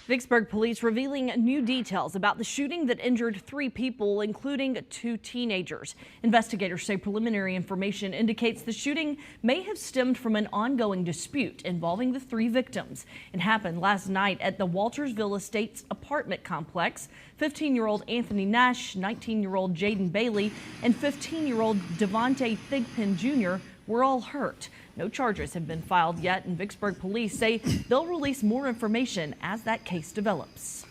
Vicksburg police revealing new details about the shooting that injured 3 people, including 2 teenagers. Investigators say preliminary information indicates the shooting may have stemmed from an ongoing dispute involving the 3 victims. It happened last night at the Waltersville Estates apartment complex. 15-year-old Anthony Nash, 19-year-old Jaden Bailey, and 15-year-old Devontae Thigpen Jr. were all hurt. No charges have been filed yet, and Vicksburg police say they'll release more information as that case develops.